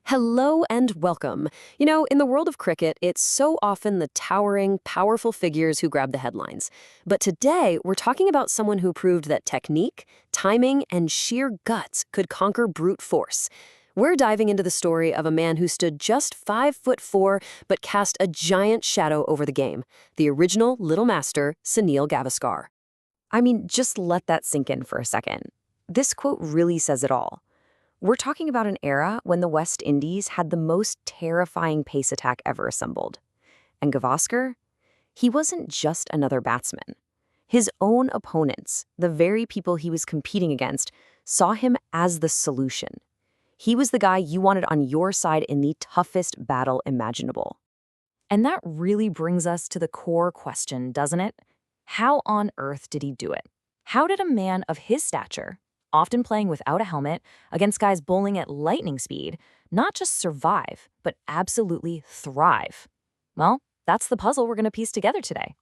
Hello and welcome. In the world of cricket, it's so often the towering, powerful figures who grab the headlines. But today, we're talking about someone who proved that technique, timing, and sheer guts could conquer brute force. We're diving into the story of a man who stood just 5'4" but cast a giant shadow over the game, the original Little Master, Sunil Gavaskar. I mean, just let that sink in for a second. This quote really says it all. We're talking about an era when the West Indies had the most terrifying pace attack ever assembled. And Gavaskar? He wasn't just another batsman. His own opponents, the very people he was competing against, saw him as the solution. He was the guy you wanted on your side in the toughest battle imaginable. And that really brings us to the core question, doesn't it? How on earth did he do it? How did a man of his stature, often playing without a helmet, against guys bowling at lightning speed, not just survive, but absolutely thrive? Well, that's the puzzle we're going to piece together today.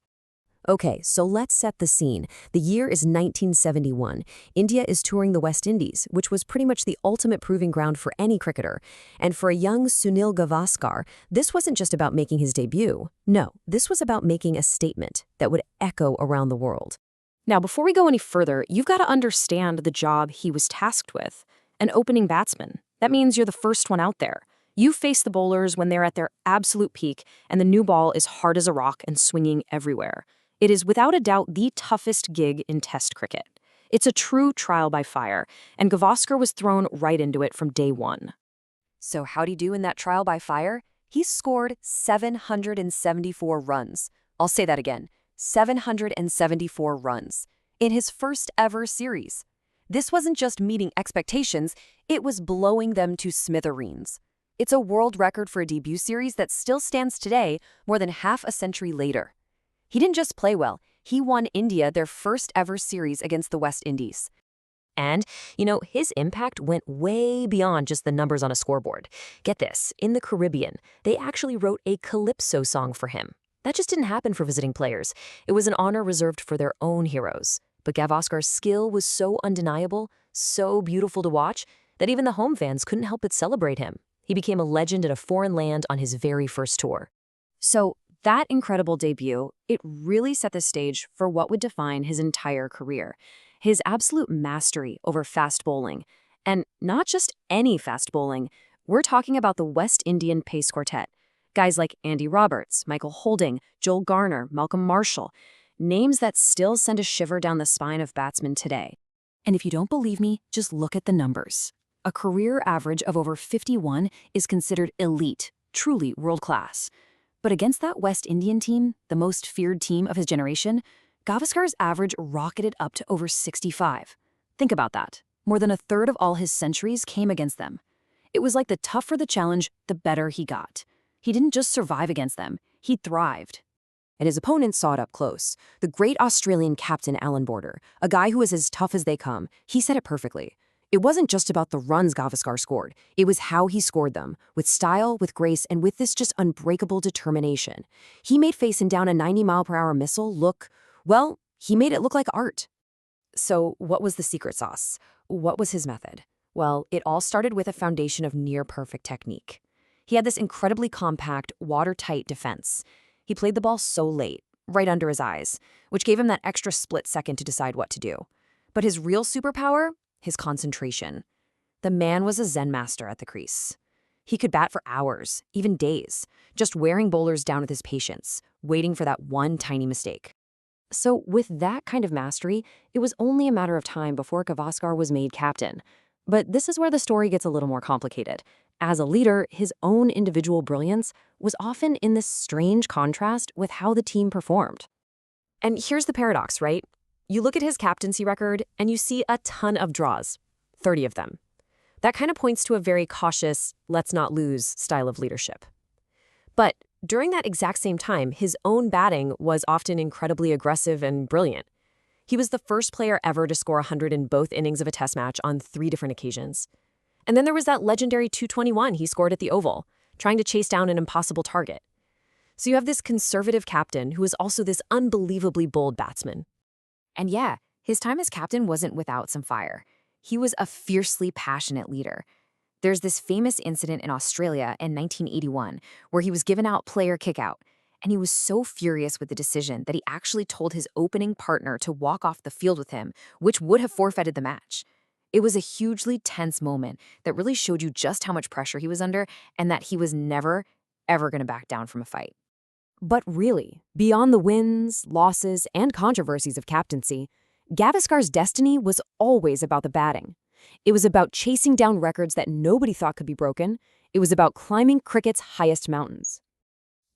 Okay, so let's set the scene. The year is 1971. India is touring the West Indies, which was pretty much the ultimate proving ground for any cricketer. And for a young Sunil Gavaskar, this wasn't just about making his debut. No, this was about making a statement that would echo around the world. Now, before we go any further, you've got to understand the job he was tasked with. An opening batsman. That means you're the first one out there. You face the bowlers when they're at their absolute peak, and the new ball is hard as a rock and swinging everywhere. It is without a doubt the toughest gig in Test cricket. It's a true trial by fire, and Gavaskar was thrown right into it from day one. So how'd he do in that trial by fire? He scored 774 runs. I'll say that again. 774 runs in his first ever series. This wasn't just meeting expectations, it was blowing them to smithereens. It's a world record for a debut series that still stands today, more than half a century later. He didn't just play well, he won India their first ever series against the West Indies. And, his impact went way beyond just the numbers on a scoreboard. Get this, in the Caribbean, they actually wrote a calypso song for him. That just didn't happen for visiting players. It was an honor reserved for their own heroes. But Gavaskar's skill was so undeniable, so beautiful to watch, that even the home fans couldn't help but celebrate him. He became a legend in a foreign land on his very first tour. So that incredible debut, it really set the stage for what would define his entire career. His absolute mastery over fast bowling. And not just any fast bowling. We're talking about the West Indian Pace Quartet. Guys like Andy Roberts, Michael Holding, Joel Garner, Malcolm Marshall. Names that still send a shiver down the spine of batsmen today. And if you don't believe me, just look at the numbers. A career average of over 51 is considered elite, truly world-class. But against that West Indian team, the most feared team of his generation, Gavaskar's average rocketed up to over 65. Think about that. More than a third of all his centuries came against them. It was like the tougher the challenge, the better he got. He didn't just survive against them, he thrived. And his opponents saw it up close. The great Australian captain Alan Border, a guy who was as tough as they come, he said it perfectly. It wasn't just about the runs Gavaskar scored, it was how he scored them, with style, with grace, and with this just unbreakable determination. He made facing down a 90-mile-per-hour missile look, well, he made it look like art. So what was the secret sauce? What was his method? Well, it all started with a foundation of near-perfect technique. He had this incredibly compact, watertight defense. He played the ball so late, right under his eyes, which gave him that extra split second to decide what to do. But his real superpower? His concentration. The man was a Zen master at the crease. He could bat for hours, even days, just wearing bowlers down with his patience, waiting for that one tiny mistake. So with that kind of mastery, it was only a matter of time before Gavaskar was made captain. But this is where the story gets a little more complicated. As a leader, his own individual brilliance was often in this strange contrast with how the team performed. And here's the paradox, right? You look at his captaincy record and you see a ton of draws, 30 of them. That kind of points to a very cautious, let's not lose style of leadership. But during that exact same time, his own batting was often incredibly aggressive and brilliant. He was the first player ever to score 100 in both innings of a test match on 3 different occasions. And then there was that legendary 221 he scored at the Oval, trying to chase down an impossible target. So you have this conservative captain who is also this unbelievably bold batsman. And yeah, his time as captain wasn't without some fire. He was a fiercely passionate leader. There's this famous incident in Australia in 1981 where he was given out player kickout, and he was so furious with the decision that he actually told his opening partner to walk off the field with him, which would have forfeited the match. It was a hugely tense moment that really showed you just how much pressure he was under and that he was never, ever going to back down from a fight. But really, beyond the wins, losses, and controversies of captaincy, Gavaskar's destiny was always about the batting. It was about chasing down records that nobody thought could be broken. It was about climbing cricket's highest mountains.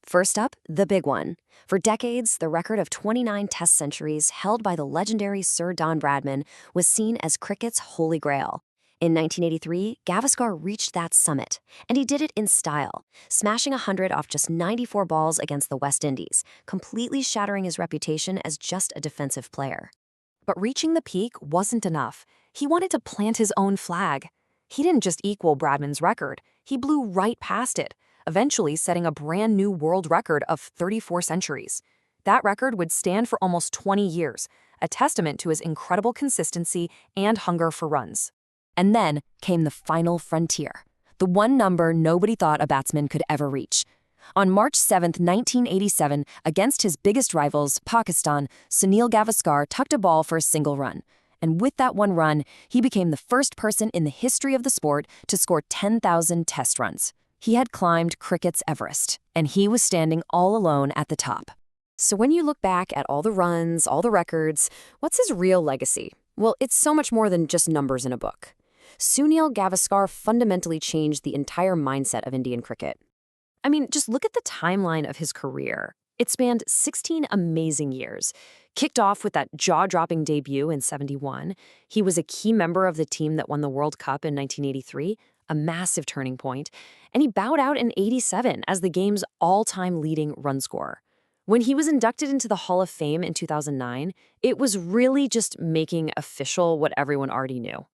First up, the big one. For decades, the record of 29 Test centuries held by the legendary Sir Don Bradman was seen as cricket's holy grail. In 1983, Gavaskar reached that summit, and he did it in style, smashing 100 off just 94 balls against the West Indies, completely shattering his reputation as just a defensive player. But reaching the peak wasn't enough. He wanted to plant his own flag. He didn't just equal Bradman's record, he blew right past it, eventually setting a brand new world record of 34 centuries. That record would stand for almost 20 years, a testament to his incredible consistency and hunger for runs. And then came the final frontier, the one number nobody thought a batsman could ever reach. On March 7, 1987, against his biggest rivals, Pakistan, Sunil Gavaskar tucked a ball for a single run. And with that one run, he became the first person in the history of the sport to score 10,000 test runs. He had climbed cricket's Everest, and he was standing all alone at the top. So when you look back at all the runs, all the records, what's his real legacy? Well, it's so much more than just numbers in a book. Sunil Gavaskar fundamentally changed the entire mindset of Indian cricket. I mean, just look at the timeline of his career. It spanned 16 amazing years. Kicked off with that jaw-dropping debut in '71, he was a key member of the team that won the World Cup in 1983, a massive turning point, and he bowed out in '87 as the game's all-time leading run scorer. When he was inducted into the Hall of Fame in 2009, it was really just making official what everyone already knew.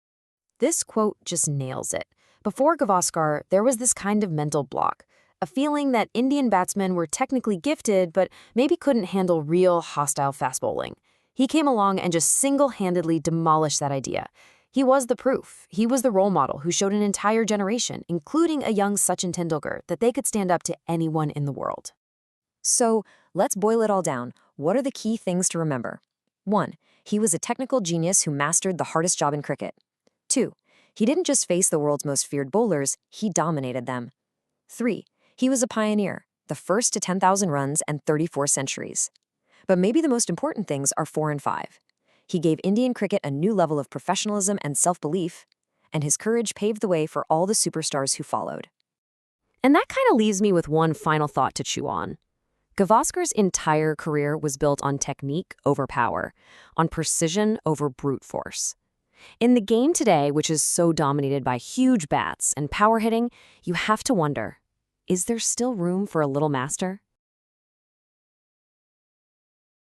This quote just nails it. Before Gavaskar, there was this kind of mental block, a feeling that Indian batsmen were technically gifted but maybe couldn't handle real hostile fast bowling. He came along and just single-handedly demolished that idea. He was the proof. He was the role model who showed an entire generation, including a young Sachin Tendulkar, that they could stand up to anyone in the world. So, let's boil it all down. What are the key things to remember? 1. He was a technical genius who mastered the hardest job in cricket. 2. He didn't just face the world's most feared bowlers, he dominated them. 3. He was a pioneer, the first to 10,000 runs and 34 centuries. But maybe the most important things are 4 and 5. He gave Indian cricket a new level of professionalism and self-belief, and his courage paved the way for all the superstars who followed. And that kind of leaves me with one final thought to chew on. Gavaskar's entire career was built on technique over power, on precision over brute force. In the game today, which is so dominated by huge bats and power hitting, you have to wonder, is there still room for a little master?